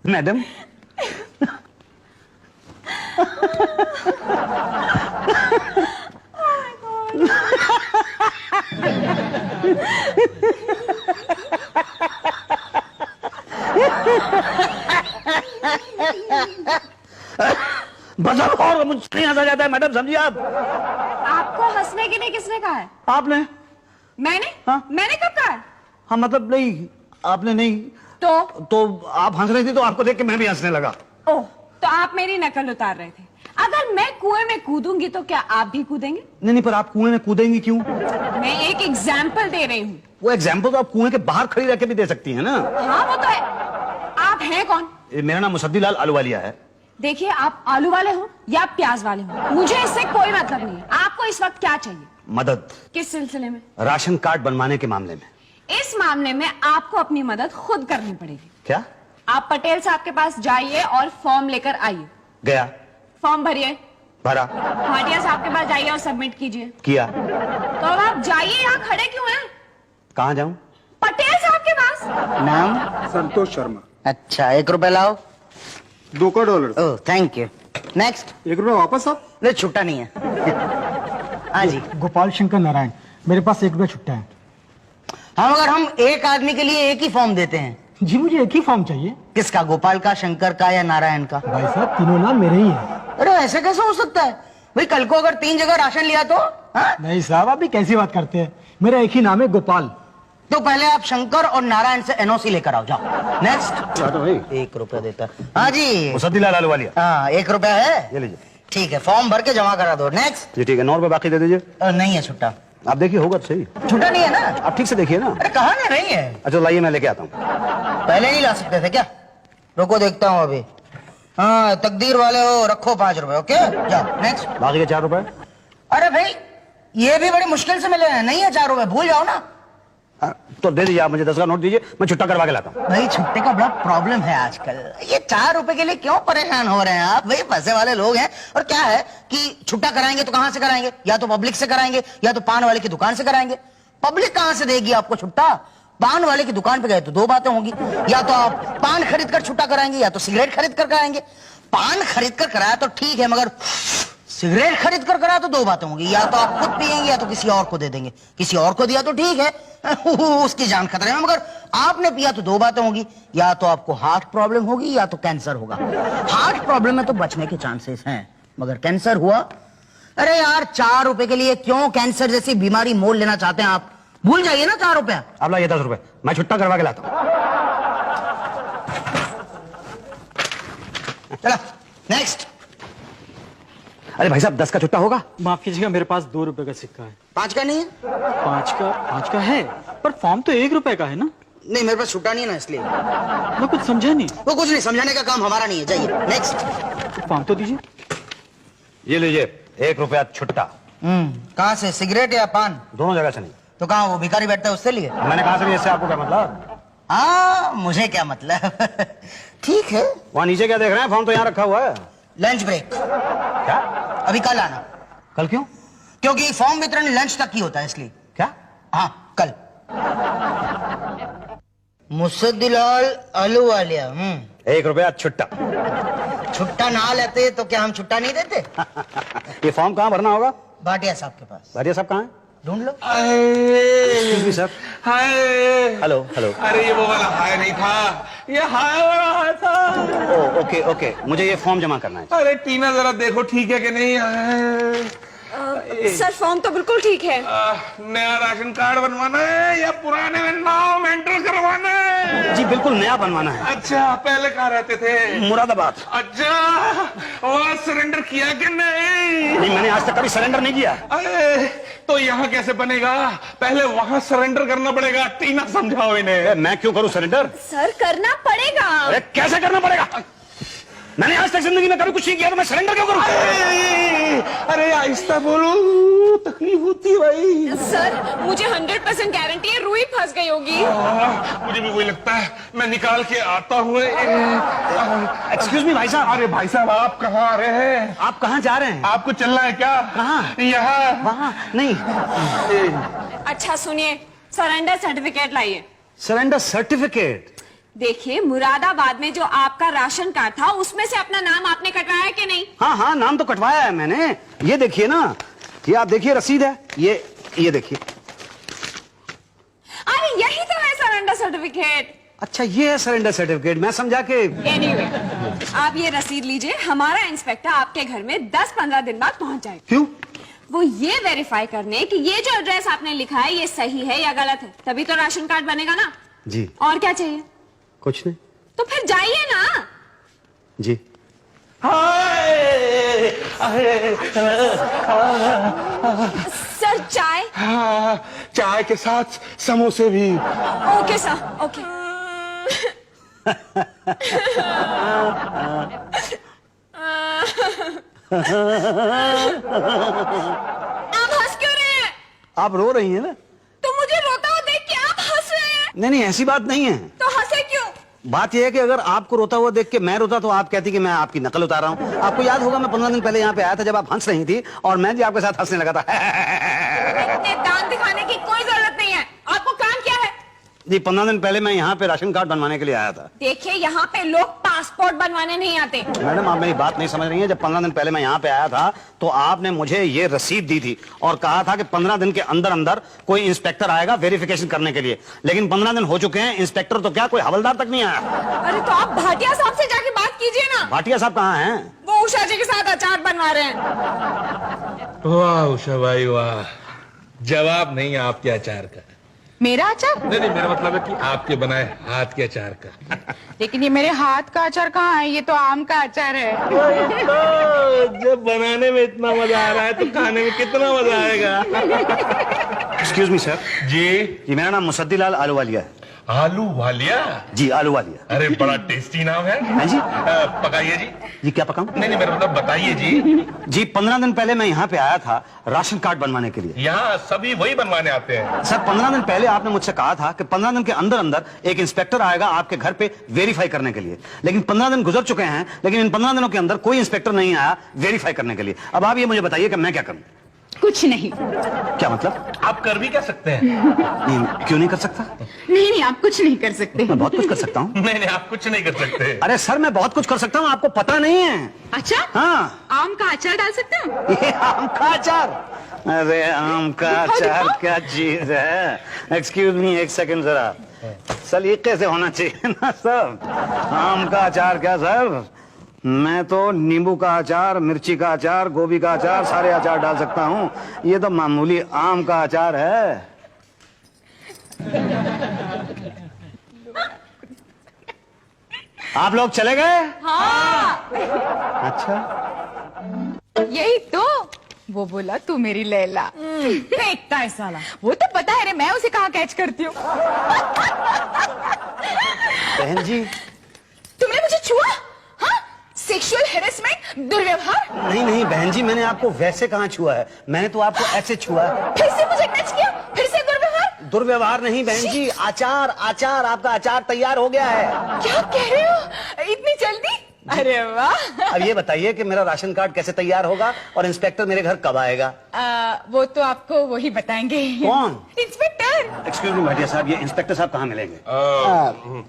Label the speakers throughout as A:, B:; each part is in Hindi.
A: मैडम बस और मुझसे नहीं हंसा जाता है मैडम, समझिए आप।
B: आपको हंसने के लिए किसने कहा है?
A: आपने।
B: मैंने?
A: हाँ?
B: मैंने कब कहा है?
A: हाँ मतलब नहीं, आपने नहीं।
B: तो
A: आप हंस रही थी तो आपको देख के मैं भी हंसने लगा।
B: ओह, तो आप मेरी नकल उतार रहे थे। अगर मैं कुएं में कूदूंगी तो क्या आप भी कूदेंगे?
A: नहीं, पर आप कुएं में कूदेंगी क्यों?
B: मैं एक एग्जाम्पल दे रही हूँ।
A: वो एग्जाम्पल तो आप कुएं के बाहर खड़ी रह के भी दे सकती है ना।
B: हाँ वो तो है। आप हैं कौन?
A: मेरा नाम मुसद्दीलाल आलूवालिया है।
B: देखिए, आप आलू वाले हो या प्याज वाले हो, मुझे इससे कोई मतलब नहीं है। आपको इस वक्त क्या चाहिए?
A: मदद।
B: किस सिलसिले में?
A: राशन कार्ड बनवाने के मामले में।
B: इस मामले में आपको अपनी मदद खुद करनी पड़ेगी।
A: क्या?
B: आप पटेल साहब के पास जाइए और फॉर्म लेकर आइए।
A: गया।
B: फॉर्म भरिए।
A: भरा।
B: भाटिया साहब के पास जाइए और सबमिट कीजिए।
A: किया।
B: तो अब आप जाइए, यहाँ खड़े क्यों हैं?
A: कहाँ जाऊं?
B: पटेल साहब के पास।
C: नाम?
D: संतोष शर्मा।
C: अच्छा, 1 रुपए लाओ।
D: $2
C: ओह, थैंक यू। नेक्स्ट।
D: 1 रुपया वापस आप।
C: नहीं, छुट्टा नहीं है। हाँ जी।
E: गोपाल शंकर नारायण, मेरे पास 1 रुपया छुट्टा है।
C: हाँ, मगर हम एक आदमी के लिए एक ही फॉर्म देते हैं।
E: जी मुझे एक ही फॉर्म चाहिए।
C: किसका? गोपाल का, शंकर का या नारायण का?
E: भाई साहब तीनों नाम मेरे ही हैं।
C: अरे ऐसे कैसे हो सकता है भाई? कल को अगर 3 जगह राशन लिया तो? हाँ?
E: नहीं साहब, आप भी कैसी बात करते हैं? मेरा एक ही नाम है, गोपाल।
C: तो पहले आप शंकर और नारायण से एनओसी लेकर आओ, जाओ। नेक्स्ट।
A: भाई
C: 1 रुपया देता। हाँ जी।
A: मुसद्दीलाल आलूवालिया।
C: हाँ, 1 रुपया है।
A: ये लीजिए।
C: ठीक है, फॉर्म भर के जमा करा दो। नेक्स्ट।
A: जी ठीक है, 9 रुपए बाकी दे दीजिए।
C: नहीं है छुट्टा।
A: आप देखिए होगा तो सही।
C: छुट्टा नहीं है ना?
A: आप ठीक से देखिए ना।
C: अरे कहा ना नहीं है।
A: अच्छा लाइए, मैं लेके आता हूँ।
C: पहले नहीं ला सकते थे क्या? रुको देखता हूँ अभी। हाँ, तकदीर वाले हो, रखो 5 रुपए। ओके, जाओ। नेक्स्ट।
A: बाकी के 4 रुपए।
C: अरे भाई, ये भी बड़ी मुश्किल से मिले हैं। नहीं है 4 रुपए, भूल जाओ ना।
A: तो दे दीजिए, आप मुझे 10 का नोट दीजिए, मैं छुट्टा करवा के लाता हूँ।
C: भाई छुट्टे का बड़ा प्रॉब्लम है आजकल। ये 4 रुपए के लिए क्यों परेशान हो रहे हैं आप? भाई पैसे वाले लोग हैं। और क्या है कि छुट्टा कराएंगे तो कहां से कराएंगे? या तो पब्लिक से कराएंगे या तो पान वाले की दुकान से कराएंगे। पब्लिक कहां से देगी आपको छुट्टा? पान वाले की दुकान पे गए तो 2 बातें होंगी। या तो आप पान खरीद कर छुट्टा कराएंगे या तो सिगरेट खरीद कर कराएंगे। पान खरीद कर कराया तो ठीक है, मगर सिगरेट खरीद कर कराया तो 2 बातें होंगी। या तो आप खुद पिएंगे या तो किसी और को दे देंगे। किसी और को दिया तो ठीक है, उसकी जान खतरे में, मगर आपने पिया तो 2 बातें होंगी। या तो आपको हार्ट प्रॉब्लम होगी या तो कैंसर होगा। हार्ट प्रॉब्लम में तो बचने के चांसेस हैं, मगर कैंसर हुआ, अरे यार 4 रुपए के लिए क्यों कैंसर जैसी बीमारी मोल लेना चाहते हैं आप? भूल जाइए ना 4 रुपया।
A: अब लाइए 10 रुपए, मैं छुट्टा करवा के लाता हूँ।
C: चला नेक्स्ट।
A: अरे भाई साहब 10 का छुट्टा होगा?
E: माफ कीजिएगा, मेरे पास 2 रुपए का सिक्का है।
C: 5 का नहीं है?
E: 5 का है, पर फॉर्म तो 1 रुपए का है ना।
C: नहीं, मेरे पास छुट्टा नहीं है ना, इसलिए।
E: मैं कुछ समझा नहीं।
C: वो कुछ नहीं, समझाने का काम हमारा नहीं है। जाइए नेक्स्ट।
E: फॉर्म तो दीजिए।
A: ये लीजिए 1 रुपया छुट्टा।
C: कहाँ से? सिगरेट या पान?
A: दोनों जगह से नहीं।
C: तो कहाँ वो भिखारी बैठता है उससे लिए?
A: मैंने कहा से इससे आपको क्या मतलब?
C: हाँ, मुझे क्या मतलब। ठीक है।
A: वहाँ नीचे क्या देख रहे हैं? फॉर्म तो यहाँ रखा हुआ है।
C: Lunch break.
A: क्या?
C: अभी कल आना।
A: कल क्यों?
C: क्योंकि फॉर्म वितरण लंच तक ही होता है, इसलिए।
A: क्या?
C: हाँ, कल। मुसद्दीलाल आलूवालिया।
A: 1 रुपया छुट्टा।
C: छुट्टा ना लेते तो क्या हम छुट्टा नहीं देते?
A: ये फॉर्म कहाँ भरना होगा?
C: भाटिया साहब के पास।
A: भाटिया साहब कहाँ हैं?
C: ढूंढ लो।
A: सर।
D: हाय।
A: Hello hello.
D: अरे ये वो वाला हाय नहीं था, ये हाय वाला हाय था।
A: ओ ओके ओके, मुझे ये फॉर्म जमा करना है।
D: अरे टीना जरा देखो ठीक है कि नहीं।
B: सर फॉर्म तो बिल्कुल ठीक है।
D: नया राशन कार्ड बनवाना है या पुराने में नाम एंटर करवाना है?
A: जी बिल्कुल नया बनवाना है।
D: अच्छा, पहले कहाँ रहते थे?
A: मुरादाबाद।
D: अच्छा, वहाँ सरेंडर किया कि नहीं?
A: नहीं, मैंने आज तक कभी सरेंडर नहीं किया।
D: अरे तो यहाँ कैसे बनेगा? पहले वहाँ सरेंडर करना पड़ेगा। टीना समझाओ इन्हें।
A: मैं क्यों करूँ सरेंडर?
B: सर करना पड़ेगा।
A: अरे कैसे करना पड़ेगा? मैंने आज तक जिंदगी में कभी कुछ नहीं किया तो मैं सरेंडर क्यों करूं?
D: अरे आहिस्ता बोलो, तकलीफ होती है भाई।
B: सर मुझे 100% गारंटी है रुई फंस गई होगी।
D: मुझे भी वही लगता है, मैं निकाल के आता हूँ।
A: एक्सक्यूज मी भाई साहब।
D: अरे भाई साहब, आप कहाँ आ रहे हैं?
A: आप कहाँ जा रहे हैं?
D: आपको चलना है क्या?
A: कहाँ?
D: यहाँ।
A: वहाँ नहीं।
B: अच्छा सुनिए, सरेंडर सर्टिफिकेट लाइए।
A: Surrender certificate?
B: देखिए, मुरादाबाद में जो आपका राशन कार्ड था उसमें से अपना नाम आपने कटवाया कि नहीं?
A: हाँ हाँ, नाम तो कटवाया है मैंने। ये देखिए ना, ये आप देखिए रसीद है, ये देखिए।
B: अरे यही तो है सरेंडर सर्टिफिकेट।
A: अच्छा, ये है सरेंडर सर्टिफिकेट, मैं समझा कि।
B: एनीवे, आप ये रसीद लीजिए। हमारा इंस्पेक्टर आपके घर में 10-15 दिन बाद पहुंच जाएगा।
A: क्यों?
B: वो ये वेरीफाई करने कि ये जो एड्रेस आपने लिखा है ये सही है या गलत है, तभी तो राशन कार्ड बनेगा ना।
A: जी।
B: और क्या चाहिए?
A: कुछ नहीं।
B: तो फिर जाइए ना।
A: जी।
B: सर, चाय?
D: हाँ, चाय के साथ समोसे भी।
B: Okay sir, okay. आप हंस क्यों रहे हैं?
A: आप रो रही हैं ना?
B: तो मुझे रोता हुआ देख के आप हंस रहे हैं?
A: नहीं नहीं, ऐसी बात नहीं है।
B: तो हंसे क्यों?
A: बात यह है कि अगर आपको रोता हुआ देख के मैं रोता तो आप कहती कि मैं आपकी नकल उतार रहा हूँ। आपको याद होगा मैं 15 दिन पहले यहाँ पे आया था जब आप हंस रही थी और मैं भी आपके साथ हंसने लगा था।
B: इतने दांत दिखाने की कोई जरूरत नहीं है। आपको काम क्या है?
A: जी, 15 दिन पहले मैं यहाँ पे राशन कार्ड बनवाने के लिए आया था।
B: देखिए, यहाँ पे लोग पासपोर्ट बनवाने नहीं आते।
A: मैडम, आप मेरी बात नहीं समझ रही हैं। जब 15 दिन पहले मैं यहाँ पे आया था तो आपने मुझे ये रसीद दी थी और कहा था कि 15 दिन के अंदर अंदर कोई इंस्पेक्टर आएगा वेरिफिकेशन करने के लिए। लेकिन 15 दिन हो चुके हैं, इंस्पेक्टर तो क्या कोई हवलदार तक नहीं आया।
B: अरे तो आप भाटिया साहब से जाके बात कीजिए ना।
A: भाटिया साहब कहाँ हैं?
B: वो उषा जी के साथ अचार बनवा रहे हैं।
D: वाह उषा भाई वाह, जवाब नहीं आपके अचार का।
F: मेरा अचार?
D: नहीं नहीं, मेरा मतलब है कि आपके बनाए हाथ के अचार का।
F: लेकिन ये मेरे हाथ का अचार कहाँ है? ये तो आम का अचार है।
D: जब बनाने में इतना मजा आ रहा है तो खाने में कितना मजा आएगा।
A: Excuse me sir.
D: जी
A: मेरा नाम मुसद्दी लाल आलूवालिया है।
D: आलू वालिया?
A: जी, आलूवालिया।
D: अरे बड़ा टेस्टी नाम है।
A: हाँ जी।
D: पकाइए जी।
A: जी, क्या पकाऊं?
D: नहीं नहीं, मेरा मतलब बताइए जी।
A: जी, 15 दिन पहले मैं यहाँ पे आया था राशन कार्ड बनवाने के लिए।
D: यहाँ सभी वही बनवाने आते हैं।
A: सर, 15 दिन पहले आपने मुझसे कहा था कि 15 दिन के अंदर अंदर एक इंस्पेक्टर आएगा आपके घर पे वेरीफाई करने के लिए। लेकिन 15 दिन गुजर चुके हैं, लेकिन इन 15 दिनों के अंदर कोई इंस्पेक्टर नहीं आया वेरीफाई करने के लिए। अब आप ये मुझे बताइए कि मैं क्या करूं?
F: कुछ नहीं।
A: क्या मतलब?
D: आप कर भी क्या सकते हैं?
A: नहीं, क्यों नहीं कर सकता?
F: नहीं, आप कुछ नहीं कर सकते।
A: मैं बहुत कुछ कर सकता हूँ।
D: नहीं नहीं, आप कुछ नहीं कर सकते।
A: अरे सर, मैं बहुत कुछ कर सकता हूँ, आपको पता नहीं है।
F: अच्छा?
A: हाँ।
F: आम का अचार डाल सकते हो?
A: ये आम का अचार? अरे आम का अचार क्या चीज है? एक्सक्यूज मी, एक सेकंड जरा। सलीके से होना चाहिए ना सब। आम का अचार क्या सर? मैं तो नींबू का अचार, मिर्ची का अचार, गोभी का अचार, सारे अचार डाल सकता हूँ। ये तो मामूली आम का अचार है। आप लोग चले गए?
B: हाँ।
A: अच्छा,
F: यही तो। वो बोला तू मेरी लैला।
B: फेंकता है साला।
F: वो तो पता है रे, मैं उसे कहाँ कैच करती हूँ।
A: बहन जी।
F: तुमने मुझे छुआ? हाँ? सेक्सुअल हेरेसमेंट, दुर्व्यवहार।
A: नहीं नहीं बहन जी, मैंने आपको वैसे कहाँ छुआ है, मैंने तो आपको ऐसे छुआ है।
F: फिर से मुझे टच किया, फिर से दुर्व्यवहार।
A: दुर्व्यवहार नहीं बहन जी, आचार आचार, आपका अचार तैयार हो गया है।
F: क्या कह रहे हो? इतनी जल्दी? अरे वाह।
A: अब ये बताइए कि मेरा राशन कार्ड कैसे तैयार होगा और इंस्पेक्टर मेरे घर कब आएगा?
F: वो तो आपको वही बताएंगे।
A: कौन?
F: इंस्पेक्टर।
A: एक्सक्यूज मी भाटिया साहब, ये इंस्पेक्टर साहब कहाँ मिलेंगे?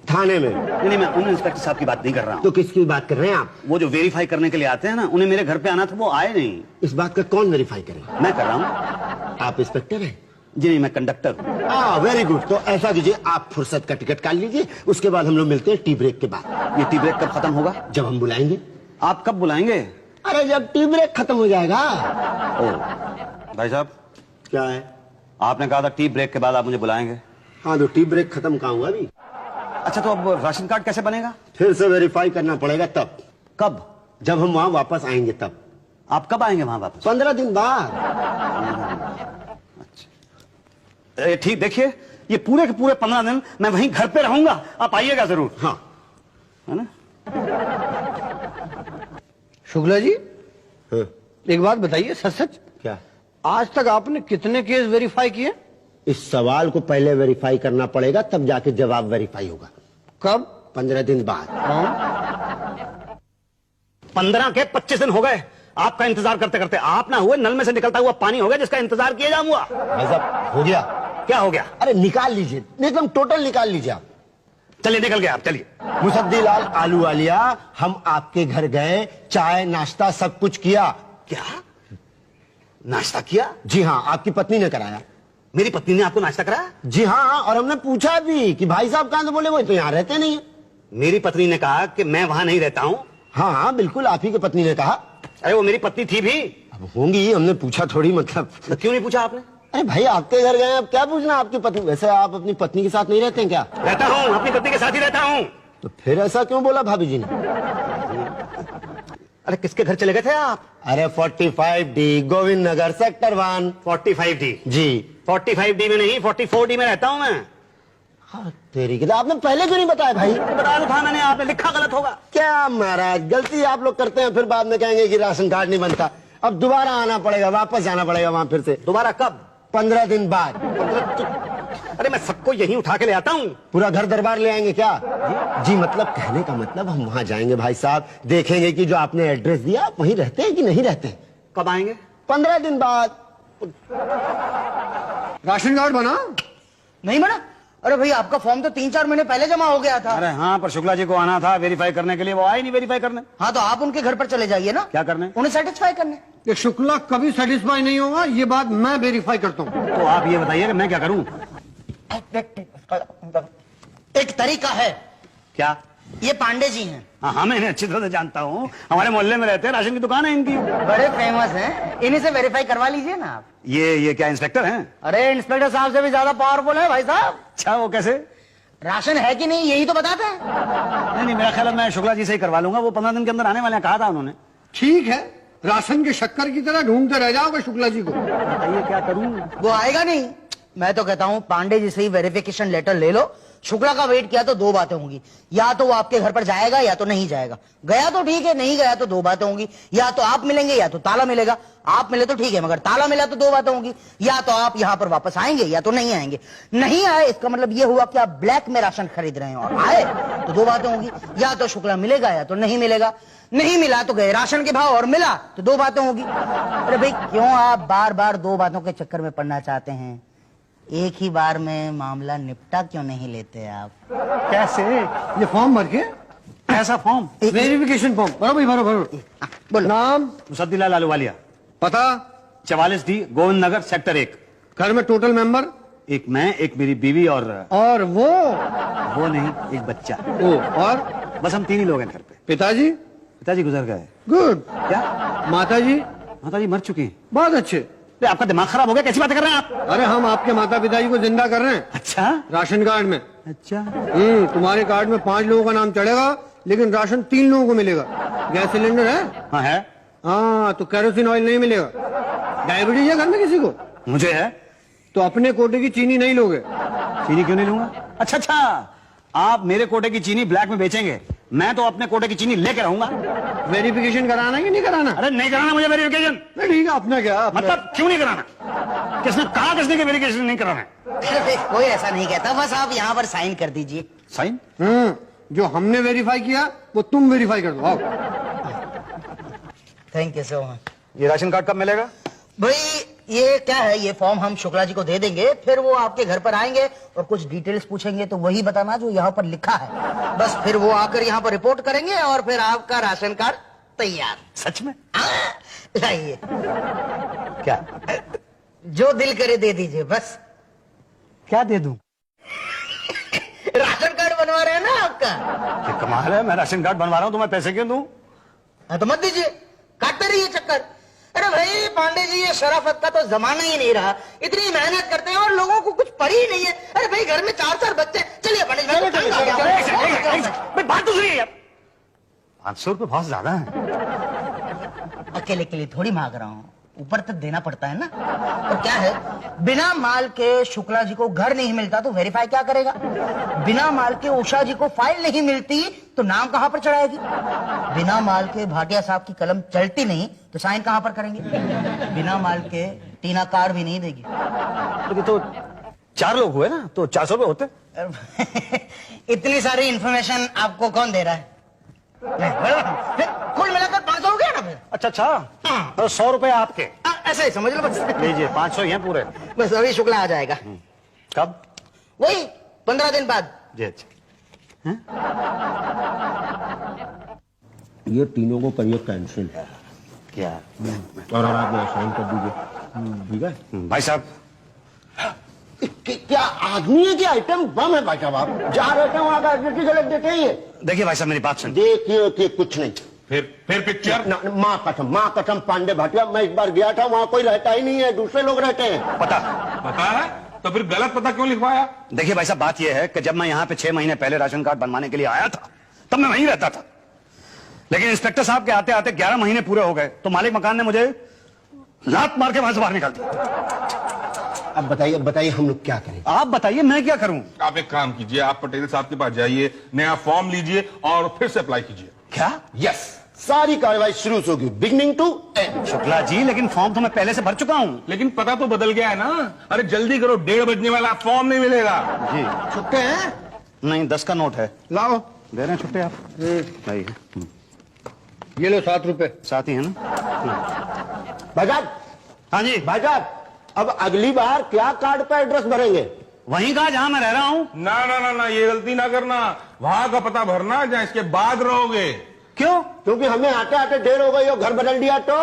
G: थाने में।
A: नहीं, मैं उन इंस्पेक्टर साहब की बात नहीं कर रहा हूँ।
G: तो किसकी बात कर रहे हैं आप?
A: वो जो वेरीफाई करने के लिए आते हैं ना, उन्हें मेरे घर पे आना था, वो आए नहीं।
G: इस बात का कौन वेरीफाई करे?
A: मैं कर रहा हूँ।
G: आप इंस्पेक्टर हैं?
A: जी नहीं, मैं कंडक्टर हूँ।
G: Very good. तो ऐसा कीजिए, आप फुर्सत का टिकट काट लीजिए, उसके बाद हम लोग मिलते हैं टी ब्रेक के बाद।
A: ये टी ब्रेक कब खत्म होगा?
G: जब हम बुलाएंगे।
A: आप कब बुलाएंगे?
G: अरे जब टी ब्रेक खत्म हो जाएगा।
A: ओ भाई साहब,
G: क्या है?
A: आपने कहा था टी ब्रेक के बाद आप मुझे बुलाएंगे।
G: हाँ, तो टी ब्रेक खत्म कहाँ हुआ अभी?
A: अच्छा, तो अब राशन कार्ड कैसे बनेगा?
G: फिर से वेरीफाई करना पड़ेगा। तब?
A: कब?
G: जब हम वहां वापस आएंगे तब।
A: आप कब आएंगे वहां वापस?
G: 15 दिन बाद।
A: ठीक, देखिए ये पूरे के पूरे 15 दिन मैं वहीं घर पे रहूंगा, आप आइएगा जरूर।
G: हाँ,
A: है ना?
H: शुक्ला जी,
G: हाँ।
H: एक बात बताइए, सच सच,
G: क्या?
H: आज तक आपने कितने केस वेरीफाई किए?
G: इस सवाल को पहले वेरीफाई करना पड़ेगा, तब जाके जवाब वेरीफाई होगा।
H: कब?
G: 15 दिन बाद।
A: 15 के 25 दिन हो गए आपका इंतजार करते करते। आप ना हुए, नल में से निकलता हुआ पानी हो गया जिसका इंतजार किया जा हुआ।
G: भाई साहब, हो गया।
A: क्या हो गया?
G: अरे निकाल लीजिए, एकदम टोटल निकाल लीजिए आप।
A: चलिए निकल गए आप, चलिए।
G: मुसद्दीलाल आलू वालिया, हम आपके घर गए, चाय नाश्ता सब कुछ किया।
A: क्या नाश्ता किया?
G: जी हाँ, आपकी पत्नी ने कराया।
A: मेरी पत्नी ने आपको नाश्ता कराया?
G: जी हाँ, और हमने पूछा भी कि भाई साहब कहाँ? तो बोले वो तो यहाँ रहते नहीं है।
A: मेरी पत्नी ने कहा कि मैं वहां नहीं रहता हूँ।
G: हाँ हाँ बिल्कुल, आप ही की पत्नी ने कहा।
A: अरे वो मेरी पत्नी थी भी।
G: अब होंगी, हमने पूछा थोड़ी, मतलब।
A: तो क्यों नहीं पूछा आपने?
G: अरे भाई आपके घर गए, अब क्या पूछना आपकी पत्नी? वैसे आप अपनी पत्नी के साथ नहीं रहते हैं क्या?
A: रहता हूँ, अपनी पत्नी के साथ ही रहता हूँ।
G: तो फिर ऐसा क्यों बोला भाभी जी ने?
A: अरे किसके घर चले गए थे आप?
G: अरे 45D Govind Nagar sector 1।
A: 45D?
G: जी।
A: 45D में नहीं, 44D में रहता हूँ मैं।
G: हाँ, तेरी किताब आपने पहले क्यों नहीं बताया भाई?
A: बता दो था मैंने, आपने लिखा गलत होगा।
G: क्या महाराज, गलती आप लोग करते हैं, फिर बाद में कहेंगे कि राशन कार्ड नहीं बनता। अब दोबारा आना पड़ेगा, वापस जाना पड़ेगा वहां फिर से।
A: दोबारा कब?
G: 15 दिन बाद।
A: अरे मैं सबको यहीं उठा के ले आता हूँ।
G: पूरा घर दरबार ले आएंगे क्या? जी मतलब कहने का मतलब हम वहां जाएंगे भाई साहब, देखेंगे कि जो आपने एड्रेस दिया वहीं रहते हैं कि नहीं रहते।
A: कब आएंगे?
G: 15 दिन बाद।
H: राशन कार्ड बना?
C: नहीं बना? अरे भाई आपका फॉर्म तो 3-4 महीने पहले जमा हो गया था।
A: अरे हाँ, पर शुक्ला जी को आना था वेरीफाई करने के लिए, वो आए नहीं वेरीफाई करने।
C: हाँ तो आप उनके घर पर चले जाइए ना।
A: क्या करने?
C: उन्हें सेटिस्फाई करने।
H: ये शुक्ला कभी सेटिस्फाई नहीं होगा, ये बात मैं वेरीफाई करता हूँ।
A: तो आप ये बताइए कि मैं क्या करूँ?
C: एक तरीका है।
A: क्या?
C: ये पांडे जी हैं,
A: हाँ मैं इन्हें अच्छी तरह से जानता हूँ, हमारे मोहल्ले में रहते हैं, राशन की दुकान है इनकी।
C: बड़े फेमस हैं, इन्हीं से वेरीफाई करवा लीजिए ना आप।
A: ये क्या इंस्पेक्टर हैं?
C: अरे इंस्पेक्टर साहब से भी ज्यादा पावरफुल है भाई साहब।
A: अच्छा, वो कैसे?
C: राशन है कि नहीं यही तो बताता है।
A: नहीं, मेरा ख्याल है मैं शुक्ला जी से ही करवा लूंगा, वो 15 दिन के अंदर आने वाले हैं, कहा था उन्होंने।
H: ठीक है, राशन के शक्कर की तरह ढूंढते रह जाओगे शुक्ला जी को।
A: बताइए क्या करूँ?
C: वो आएगा नहीं। मैं तो कहता हूँ पांडे जी से ही वेरिफिकेशन लेटर ले लो। शुक्ला का वेट किया तो 2 बातें होंगी, या तो वो आपके घर पर जाएगा या तो नहीं जाएगा। गया तो ठीक है, नहीं गया तो 2 बातें होंगी, या तो आप मिलेंगे या तो ताला मिलेगा। आप मिले तो ठीक है, मगर ताला मिला तो 2 बातें होंगी, या तो आप यहाँ पर वापस आएंगे या तो नहीं आएंगे। नहीं आए इसका मतलब ये हुआ कि आप ब्लैक में राशन खरीद रहे हैं, और आए तो 2 बातें होंगी, या तो शुक्ला मिलेगा या तो नहीं मिलेगा। नहीं मिला तो गए राशन के भाव, और मिला तो 2 बातें होगी। अरे भाई क्यों आप बार बार 2 बातों के चक्कर में पड़ना चाहते हैं? एक ही बार में मामला निपटा क्यों नहीं लेते आप?
A: कैसे?
H: ये फॉर्म भर के,
A: ऐसा फॉर्म?
H: वेरिफिकेशन फॉर्म भरो भाई, भरो भरो।
C: बोलो।
H: नाम?
A: मुसद्दीलाल आलूवालिया,
H: पता?
A: 44D Govind Nagar sector 1।
H: घर में टोटल मेंबर?
A: एक मैं, एक मेरी बीवी और
H: वो
A: नहीं, एक बच्चा।
H: ओ, और
A: बस हम 3 ही लोग हैं घर पे।
H: पिताजी?
A: पिताजी गुजर गए।
H: गुड।
A: क्या?
H: माताजी?
A: माताजी मर चुकी हैं।
H: बहुत अच्छे।
A: अरे आपका दिमाग खराब हो गया, कैसी बातें कर रहे हैं आप?
H: अरे हम आपके माता पिताजी को जिंदा कर रहे हैं
A: अच्छा?
H: राशन कार्ड में।
A: अच्छा,
H: तुम्हारे कार्ड में 5 लोगों का नाम चढ़ेगा, लेकिन राशन 3 लोगों को मिलेगा। गैस सिलेंडर है?
A: हाँ है।
H: हाँ, तो केरोसिन ऑयल नहीं मिलेगा। डायबिटीज है घर में किसी को?
A: मुझे है।
H: तो अपने कोटे की चीनी नहीं लोगे।
A: चीनी क्यों नहीं लूंगा? अच्छा, आप मेरे कोटे की चीनी ब्लैक में बेचेंगे, मैं तो अपने कोटे की चीनी लेके रहूंगा।
H: वेरिफिकेशन कराना है कि नहीं कराना?
A: अरे नहीं कराना मुझे वेरिफिकेशन।
H: नहीं, ठीक है, अपना क्या
A: मतलब क्यों नहीं कराना? किसने कहा किसने कि वेरिफिकेशन नहीं कराना है?
C: अरे कोई ऐसा नहीं कहता, बस आप यहाँ पर साइन कर दीजिए।
A: साइन?
H: जो हमने वेरीफाई किया वो तुम वेरीफाई कर दो। आओ।
C: Thank you so much.
A: ये राशन कार्ड कब मिलेगा?
C: भाई ये क्या है, ये फॉर्म हम शुक्ला जी को दे देंगे, फिर वो आपके घर पर आएंगे और कुछ डिटेल्स पूछेंगे, तो वही बताना जो यहाँ पर लिखा है। बस फिर वो आकर यहाँ पर रिपोर्ट करेंगे और फिर आपका राशन कार्ड तैयार।
A: सच में?
C: लाइए,
A: क्या?
C: जो दिल करे दे दीजिए बस।
A: क्या दे दूं?
C: राशन कार्ड बनवा रहे हैं ना आपका?
A: ये कमाल है, मैं राशन कार्ड बनवा रहा हूँ तो मैं पैसे क्यों दूं?
C: हाँ तो मत दीजिए, काटते रहिए चक्कर। अरे भाई पांडे जी, ये शराफत का तो जमाना ही नहीं रहा। इतनी मेहनत करते हैं और लोगों को कुछ पड़ी ही नहीं है। अरे भाई घर में 4 बच्चे। चलिए पंडित जी,
A: भाई बात तो सुनिए यार। 500 रुपये बहुत ज्यादा है।
C: अकेले के लिए थोड़ी मांग रहा हूँ, ऊपर तक देना पड़ता है ना। और क्या है, बिना माल के शुक्ला जी को घर नहीं मिलता तो वेरीफाई क्या करेगा? बिना माल के उषा जी को फाइल नहीं मिलती तो नाम कहां पर चढ़ाएगी? बिना माल के भाटिया साहब की कलम चलती नहीं तो साइन कहां पर करेंगे? बिना माल के टीना कार भी नहीं देगी।
A: तो 4 लोग हुए ना, तो 400 रुपये होते।
C: इतनी सारी इंफॉर्मेशन आपको कौन दे रहा है? कुल मिलाकर 500 हो गया ना फिर।
A: अच्छा, तो 100 रुपए आपके।
C: ऐसा ही समझ लो बस।
A: लीजिए, 500 ही हैं पूरे।
C: बस अभी शुक्ला आ जाएगा।
A: कब?
C: वही 15 दिन बाद।
A: जी अच्छा।
G: ये तीनों को करिए कैंसिल है
A: क्या
G: और आप यहाँ साइन कर दीजिए ठीक है।
A: भाई साहब,
G: क्या आदमी है कि आइटम बम है भाई साहब? आप जहाँ रहते हैं वहाँ का एड्रेस ही गलत देते ही है।
A: देखिए भाई साहब, मेरी बात सुनिए।
G: देखिए कि कुछ नहीं।
D: फिर पिक्चर
G: माँ कसम पांडे भाटिया, मैं एक बार गया था, वहाँ कोई रहता ही नहीं है, दूसरे लोग रहते हैं।
A: पता
D: है तो फिर गलत पता क्यों लिखवाया?
A: देखिए भाई साहब, बात यह है कि जब मैं यहाँ पे 6 महीने पहले राशन कार्ड बनवाने के लिए आया था तब मैं वहीं रहता था, लेकिन इंस्पेक्टर साहब के आते आते 11 महीने पूरे हो गए तो मालिक मकान ने मुझे लात मार के वहां से बाहर निकाल दिया।
G: अब बताइए हम लोग क्या करें?
A: आप बताइए मैं क्या करूं?
D: आप एक काम कीजिए, आप पटेल साहब के पास जाइए, नया फॉर्म लीजिए और फिर से अप्लाई कीजिए।
A: क्या?
G: यस, सारी कार्रवाई शुरू से होगी, beginning to and.
A: Shukla ji, लेकिन फॉर्म तो मैं पहले से भर चुका हूं।
D: लेकिन पता तो बदल गया है ना। अरे जल्दी करो, 1:30 बजने वाला, फॉर्म नहीं मिलेगा।
A: जी
H: छुट्टे हैं?
A: नहीं, 10 का नोट है।
H: लाओ,
A: दे रहे हैं छुट्टे आप? नहीं है।
H: ये लो 7 रुपए।
A: साथ ही है ना?
G: भाईजान,
A: हाँ जी।
G: भाईजान, अब अगली बार क्या कार्ड पर एड्रेस भरेंगे?
A: वहीं का जहां मैं रह रहा हूं।
D: ना, ये गलती ना करना। वहां का पता भरना जहां इसके बाद रहोगे।
A: क्यों?
G: क्योंकि हमें आते आते देर हो गई और घर बदल दिया तो